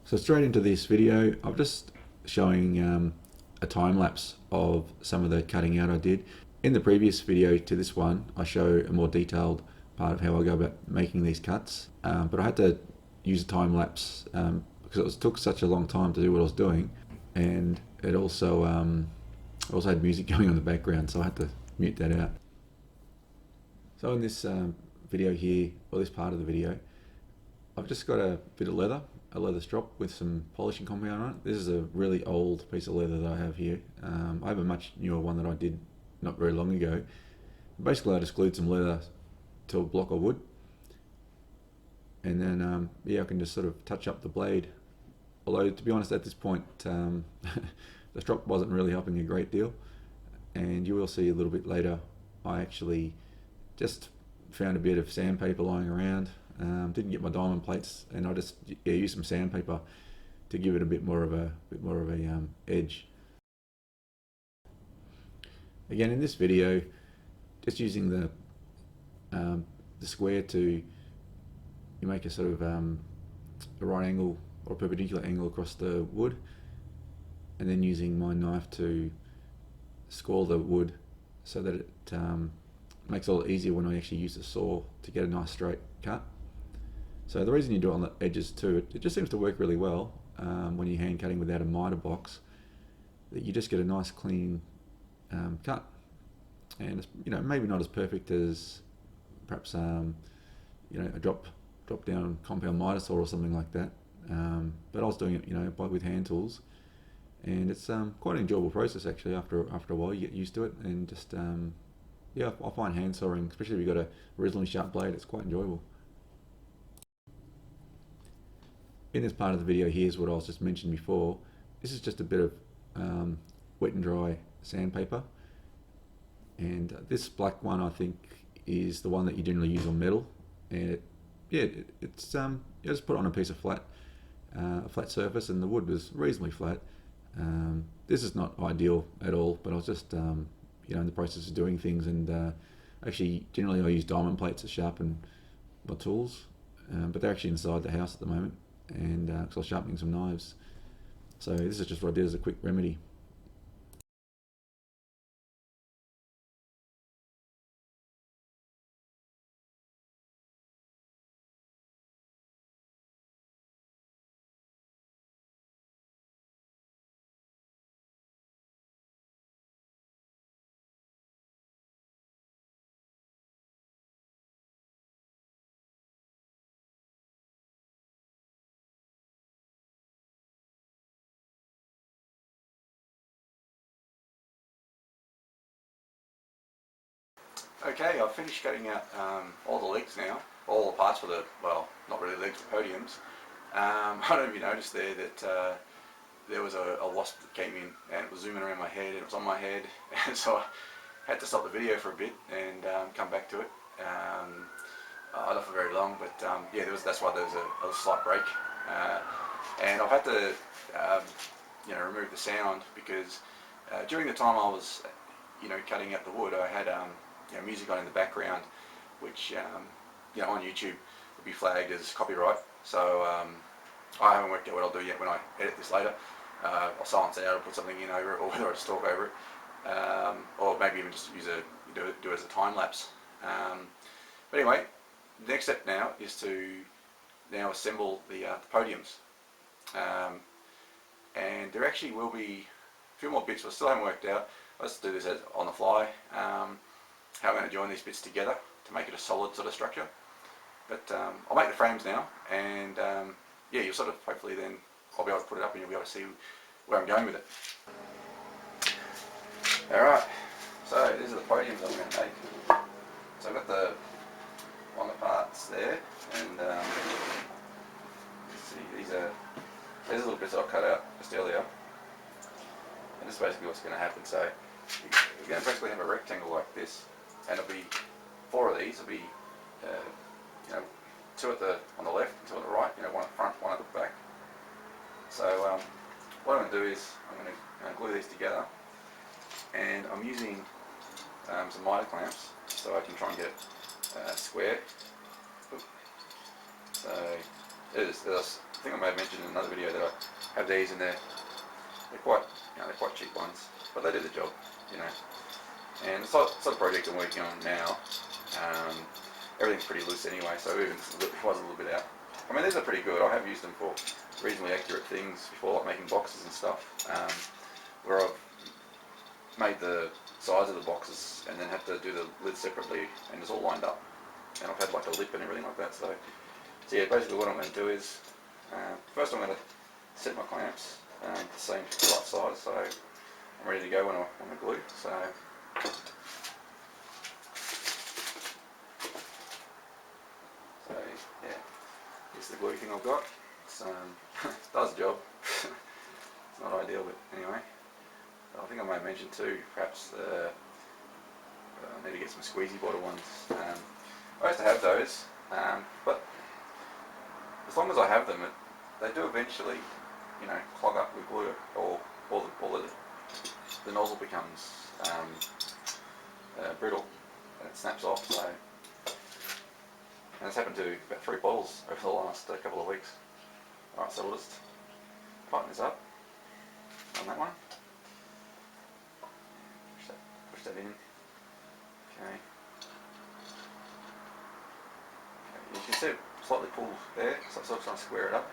So straight into this video, I'm just showing a time lapse of some of the cutting out I did. In the previous video to this one, I show a more detailed part of how I go about making these cuts, but I had to use a time lapse because it took such a long time to do what I was doing, and it also had music going on in the background, so I had to mute that out. So in this video here, or this part of the video, I've just got a bit of leather, a leather strop with some polishing compound on it. This is a really old piece of leather that I have here. I have a much newer one that I did not very long ago. Basically, I just glued some leather to a block of wood, and then yeah, I can just sort of touch up the blade. Although, to be honest, at this point, the strop wasn't really helping a great deal, and you will see a little bit later, I actually just found a bit of sandpaper lying around. Didn't get my diamond plates, and I just used some sandpaper to give it a bit more of a edge. Again, in this video, just using the square to make a sort of a right angle or a perpendicular angle across the wood, and then using my knife to score the wood so that it makes it all easier when I actually use the saw to get a nice straight cut. So the reason you do it on the edges too, it just seems to work really well when you're hand cutting without a miter box, that you just get a nice clean cut. And it's, maybe not as perfect as perhaps a drop down compound miter saw or something like that, but I was doing it with hand tools, and it's quite an enjoyable process actually. After a while you get used to it, and just yeah, I find hand sawing, especially if you've got a reasonably sharp blade, it's quite enjoyable. In this part of the video, here's what I was just mentioned before. This is just a bit of wet and dry sandpaper, and this black one I think is the one that you generally use on metal, and it's you just put it on a piece of flat surface, and the wood was reasonably flat. This is not ideal at all, but I was just in the process of doing things, and actually generally I use diamond plates to sharpen my tools, but they're actually inside the house at the moment, and because I was sharpening some knives. So this is just what I did as a quick remedy. Okay, I've finished cutting out all the legs now, all the parts for the, well, not really legs, but podiums. I don't know if you noticed there that there was a wasp that came in, and it was zooming around my head, and it was on my head, and so I had to stop the video for a bit and come back to it. I not for very long, but yeah, that's why there was a slight break, and I've had to remove the sound because during the time I was cutting out the wood, I had music on in the background, which on YouTube would be flagged as copyright. So I haven't worked out what I'll do yet when I edit this later. I'll silence it out or put something in over it, or whether I just talk over it, or maybe even just do it as a time lapse. But anyway, the next step now is to now assemble the podiums, and there actually will be a few more bits I still haven't worked out. Let's do this on the fly. How I'm going to join these bits together to make it a solid sort of structure. But I'll make the frames now, and yeah, you'll sort of, hopefully then I'll be able to put it up and you'll be able to see where I'm going with it. Alright, so these are the podiums I'm going to make. So I've got the longer parts there, and let's see, these are little bits I cut out just earlier, and this is basically what's going to happen. So you're going to basically have a rectangle like this, and it'll be 4 of these. It'll be 2 on the left, 2 on the right. One at the front, 1 at the back. So what I'm going to do is I'm going to glue these together, and I'm using some mitre-clamps so I can try and get it square. So there's I think I may have mentioned in another video that I have these, and they're quite, they're quite cheap ones, but they do the job, And the sort of project I'm working on now, everything's pretty loose anyway, so even if it was a little bit out. I mean, these are pretty good. I have used them for reasonably accurate things before, like making boxes and stuff, where I've made the sides of the boxes and then had to do the lid separately, and it's all lined up. And I've had like a lip and everything like that. So yeah, basically what I'm going to do is, first I'm going to set my clamps the same right size, so I'm ready to go when I glue. So yeah, here's the glue thing I've got. It's, it does the job. It's not ideal, but anyway. I think I may have mentioned too, perhaps I need to get some squeezy bottle ones. I used to have those, but as long as I have them, they do eventually, clog up with glue, or the nozzle becomes brittle and it snaps off. So, and it's happened to about 3 bottles over the last couple of weeks. Alright, so we'll just tighten this up on that one. Push that in. Okay. You can see it slightly pulled there, so I'm sort of trying to square it up.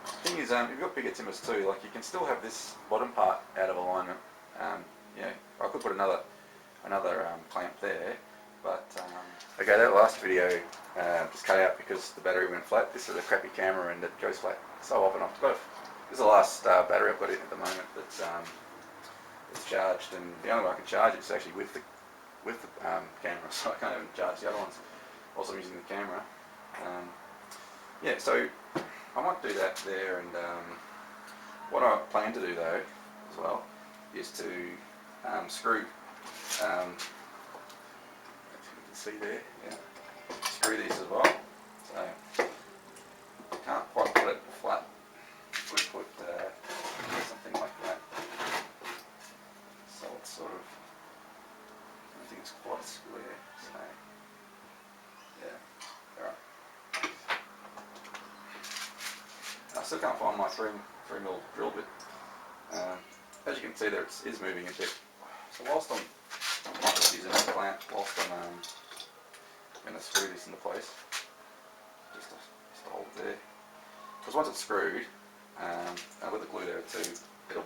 The thing is, if you've got bigger timbers too, like you can still have this bottom part out of alignment. I could put another clamp there, but okay, that last video was cut out because the battery went flat. This is a crappy camera and it goes flat so often. This is the last battery I've got in at the moment that's it's charged, and the only way I can charge it is actually with the camera, so I can't even charge the other ones whilst I'm using the camera. Yeah, so I might do that there, and what I plan to do though as well is to screw, as you can see there, screw these as well. So I can't quite put it flat, put something like that. So it's sort of, I think it's quite square, so yeah, alright. I still can't find my 3mm drill bit. As you can see there, it is moving a bit. So whilst I'm just using the clamp, whilst I'm going to screw this into place, just to hold it there. Because once it's screwed, and with the glue there too, it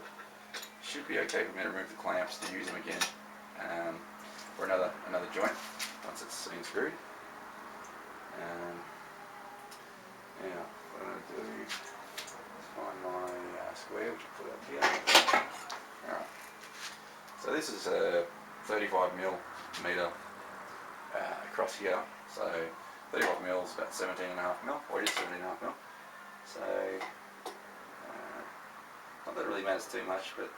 should be okay for me to remove the clamps to use them again for another joint once it's been screwed. Now what I'm going to do is find my square, which I put up here. Alright, so this is a 35mm across here, so 35mm is about 17.5mm, or it is 17.5mm. So not that it really matters too much, but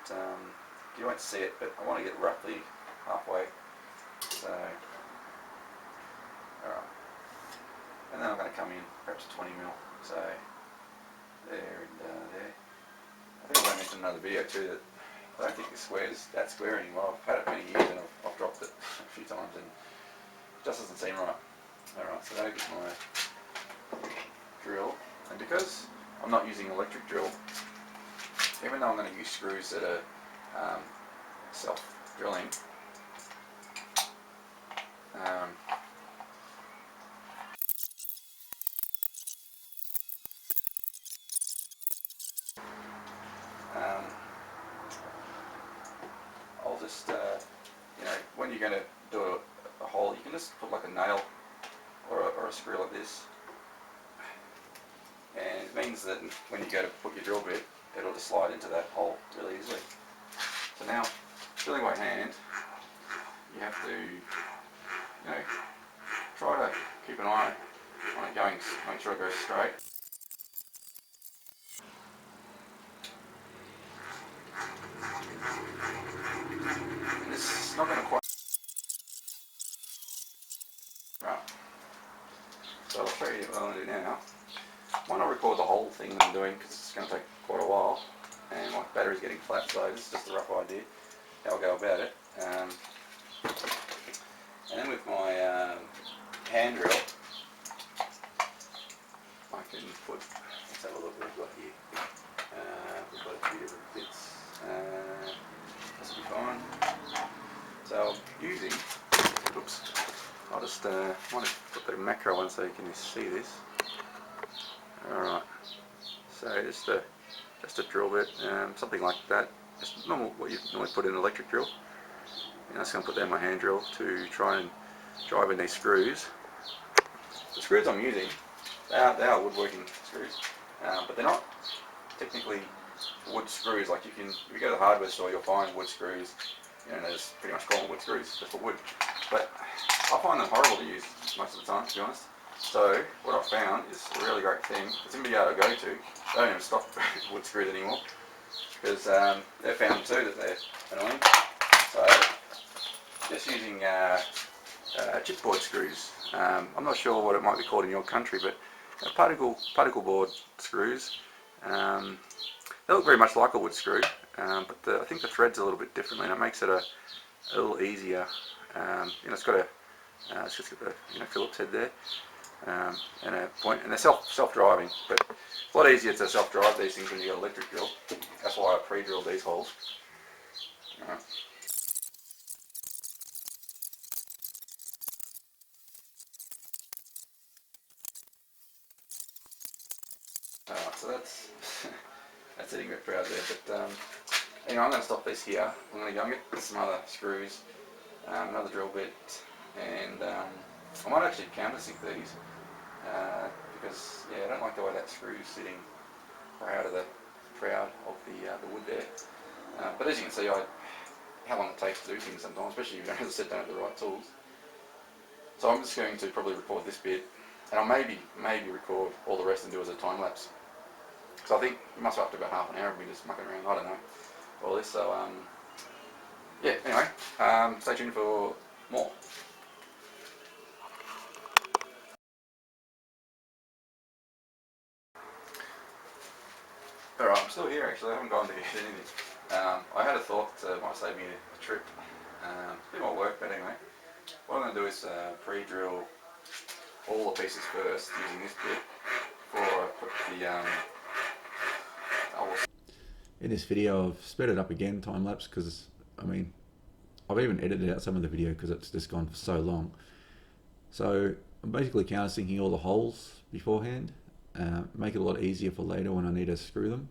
you won't see it, but I want to get roughly halfway. So alright, and then I'm going to come in perhaps 20mm, so there and there. I think I mentioned in another video too that I don't think this square is that square anymore. I've had it many years and I've dropped it a few times and it just doesn't seem right. Alright, so that is my drill, and because I'm not using an electric drill, even though I'm going to use screws that are self-drilling, I'll just, when you're going to do a hole, you can just put like a nail or a screw like this, and it means that when you go to put your drill bit, it'll just slide into that hole really easily. So now, drilling by hand, you have to, try to keep an eye on it going, make sure it goes straight. And it's not going to quite. Right. So I'll show you what I'm going to do now. Why not record the whole thing that I'm doing, because it's going to take quite a while, and my battery's getting flat, so this is just a rough idea how I'll go about it. And then with my hand drill, I can put, let's have a look at I'm using, oops, I'll just want to put the macro on so you can see this. Alright, so just a drill bit, something like that, just normal what you normally put in an electric drill. And I'm just going to put that in my hand drill to try and drive in these screws. The screws I'm using, they are woodworking screws, but they're not technically wood screws. Like if you go to the hardware store, you'll find wood screws. You know, there's pretty much common wood screws just for wood. But I find them horrible to use most of the time, to be honest. So what I've found is a really great thing. It's in video to go to. They don't even stock wood screws anymore because they've found too that they're annoying. So just using chipboard screws. I'm not sure what it might be called in your country, but particle board screws. They look very much like a wood screw, but I think the thread's a little bit differently, and it makes it a little easier. It's got it's just got the Phillips head there, and a point, and they're self-driving. But it's a lot easier to self-drive these things when you got an electric drill. That's why I pre-drilled these holes. So that's that's sitting a bit proud there. But anyway, I'm going to stop this here. I'm going to go and get some other screws, another drill bit, and I might actually countersink these because I don't like the way that screw's sitting proud of the wood there. But as you can see, how long it takes to do things sometimes, especially if you don't sit down with the right tools. So I'm just going to probably record this bit, and I'll maybe record all the rest and do as a time lapse. So I think it must be up to about half an hour of me just mucking around, I don't know, all this. So yeah, anyway, stay tuned for more. Alright, I'm still here actually, I haven't gone to get anything. I had a thought it might save me a trip, a bit more work, but anyway. What I'm going to do is pre-drill all the pieces first using this bit before I put the In this video I've sped it up again, time lapse, because I mean I've even edited out some of the video because it's just gone for so long. So I'm basically countersinking all the holes beforehand, make it a lot easier for later when I need to screw them.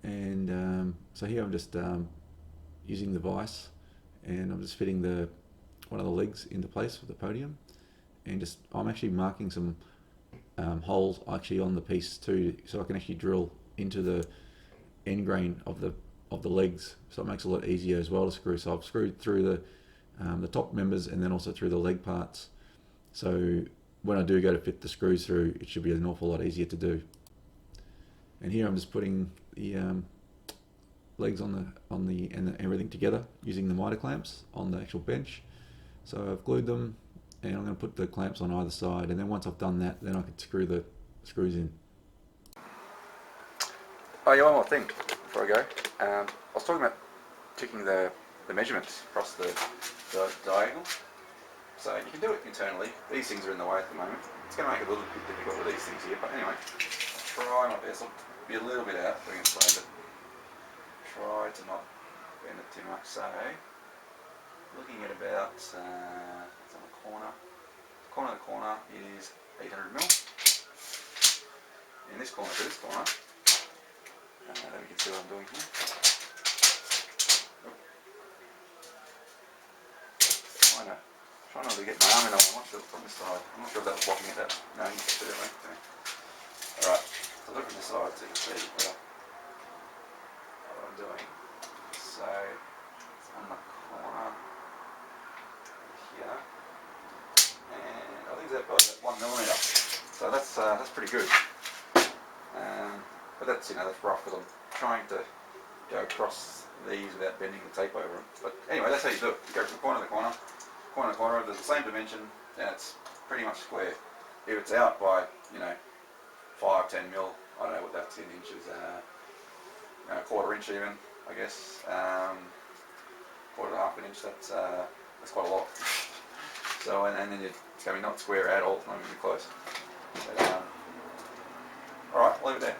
And so here I'm just using the vise, and I'm just fitting one of the legs into place for the podium, and I'm actually marking some holes actually on the piece too, so I can actually drill into the end grain of the legs, so it makes it a lot easier as well to screw. So I've screwed through the top members and then also through the leg parts, so when I do go to fit the screws through, it should be an awful lot easier to do. And here I'm just putting the legs and everything together using the mitre-clamps on the actual bench. So I've glued them, and I'm going to put the clamps on either side, and then once I've done that, then I can screw the screws in. Oh yeah, one more thing before I go. I was talking about checking the measurements across the diagonal. So you can do it internally. These things are in the way at the moment. It's going to make it a little bit difficult with these things here, but anyway, try my best. I'll be a little bit out doing it slow, but try to not bend it too much. So looking at about it's on the corner. The corner to corner is 800mm. In this corner to this corner, then you can see what I'm doing here. Try not to get my arm in on from this side. I'm not sure if that was blocking it. No, you can see it anyway. Alright, so look from this side so you can see what I'm doing. So it's on the corner here, and I think it's about 1mm. So that's pretty good. But that's that's rough because I'm trying to go across these without bending the tape over them. But anyway, that's how you do it. You go from corner to corner, corner to corner. If there's the same dimension, then it's pretty much square. If it's out by 5-10 mil, I don't know what that's in inches. A quarter inch even, I guess. Quarter to half an inch. That's quite a lot. So and then it's going to be not square at all. It's not going to be close. But, all right, I'll leave it there.